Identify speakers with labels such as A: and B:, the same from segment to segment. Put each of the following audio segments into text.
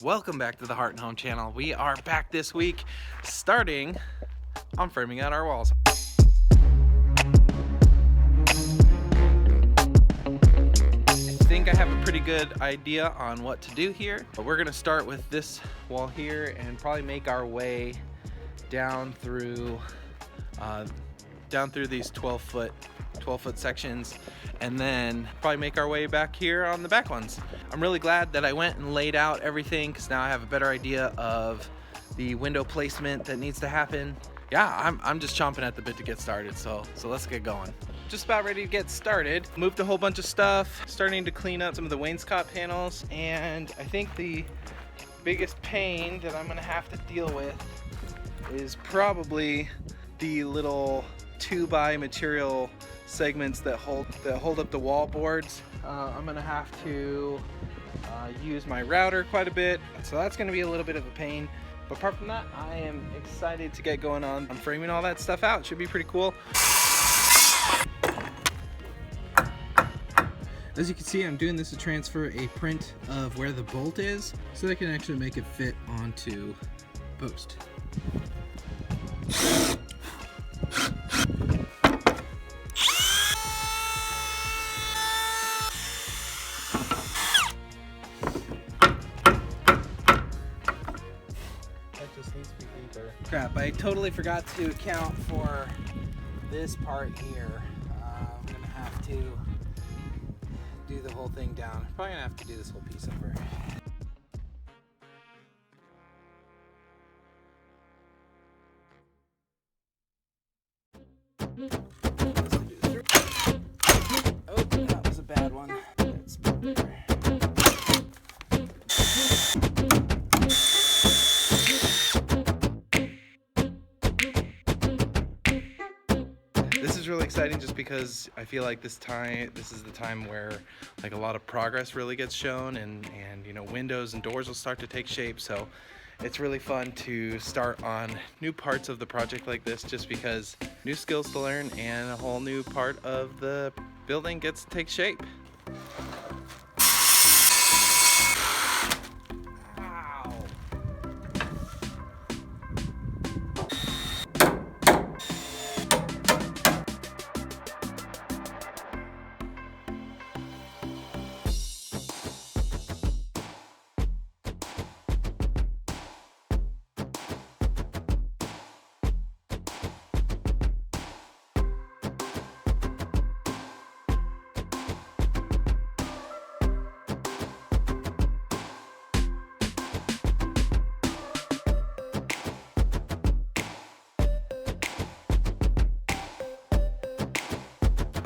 A: Welcome back to the Heart and Home channel. We are back this week starting on framing out our walls. I think I have a pretty good idea on what to do here, but we're gonna start with this wall here and probably make our way down through these 12 foot sections, and then probably make our way back here on the back ones. I'm really glad that I went and laid out everything because now I have a better idea of the window placement that needs to happen. Yeah, I'm just chomping at the bit to get started, so let's get going. Just about ready to get started. Moved a whole bunch of stuff, starting to clean up some of the wainscot panels, and I think the biggest pain that I'm gonna have to deal with is probably the little 2x material segments that hold up the wall boards. I'm gonna have to use my router quite a bit, so that's gonna be a little bit of a pain. But apart from that, I am excited to get going on framing all that stuff out. Should be pretty cool. As you can see, I'm doing this to transfer a print of where the bolt is so that I can actually make it fit onto the post. Crap, I totally forgot to account for this part here. I'm gonna have to do the whole thing down. I'm probably gonna have to do this whole piece over. Oh, that was a bad one. That's better. This is really exciting just because I feel like this is the time where like a lot of progress really gets shown, and you know, windows and doors will start to take shape. So it's really fun to start on new parts of the project like this, just because new skills to learn and a whole new part of the building gets to take shape.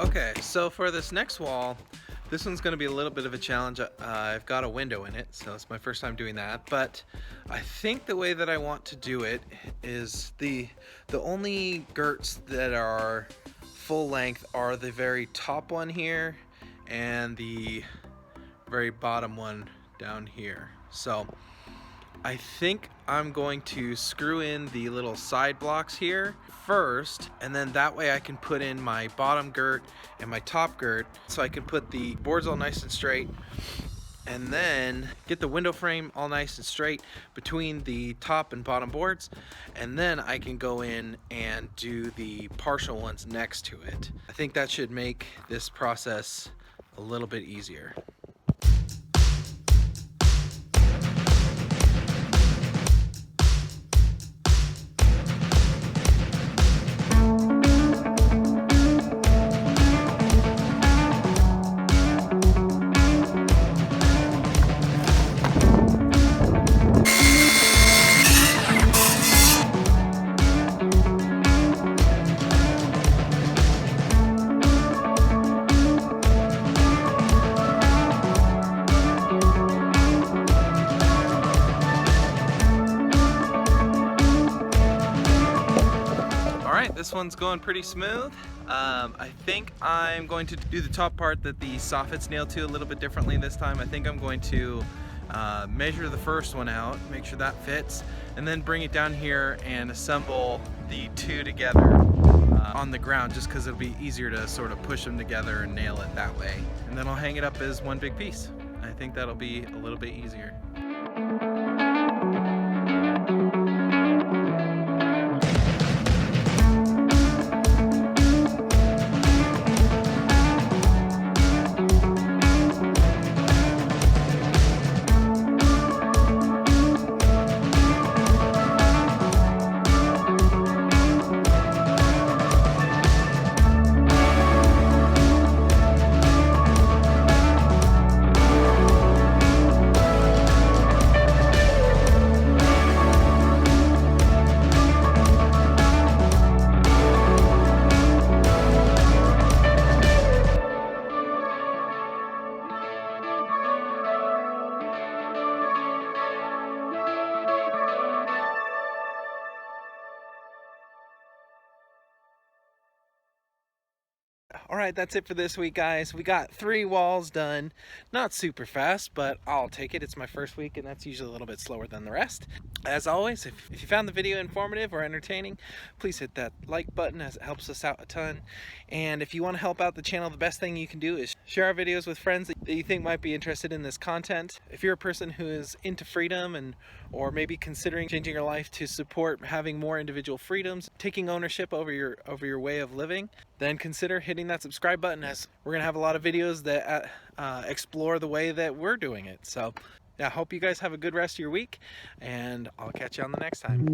A: Okay, so for this next wall, this one's going to be a little bit of a challenge. I've got a window in it, so it's my first time doing that, but I think the way that I want to do it is the only girts that are full length are the very top one here and the very bottom one down here. So I think I'm going to screw in the little side blocks here first, and then that way I can put in my bottom girt and my top girt, so I can put the boards all nice and straight, and then get the window frame all nice and straight between the top and bottom boards, and then I can go in and do the partial ones next to it. I think that should make this process a little bit easier. This one's going pretty smooth. I think I'm going to do the top part that the soffit's nailed to a little bit differently this time. I think I'm going to measure the first one out, make sure that fits, and then bring it down here and assemble the two together on the ground, just because it'll be easier to sort of push them together and nail it that way. And then I'll hang it up as one big piece. I think that'll be a little bit easier. All right, that's it for this week, guys. We got 3 walls done. Not super fast, but I'll take it. It's my first week, and that's usually a little bit slower than the rest. As always, if you found the video informative or entertaining, please hit that like button as it helps us out a ton. And if you want to help out the channel, the best thing you can do is share our videos with friends that you think might be interested in this content. If you're a person who is into freedom or maybe considering changing your life to support having more individual freedoms, taking ownership over your way of living, then consider hitting that subscribe button, as we're gonna have a lot of videos that explore the way that we're doing it. So yeah, I hope you guys have a good rest of your week, and I'll catch you on the next time.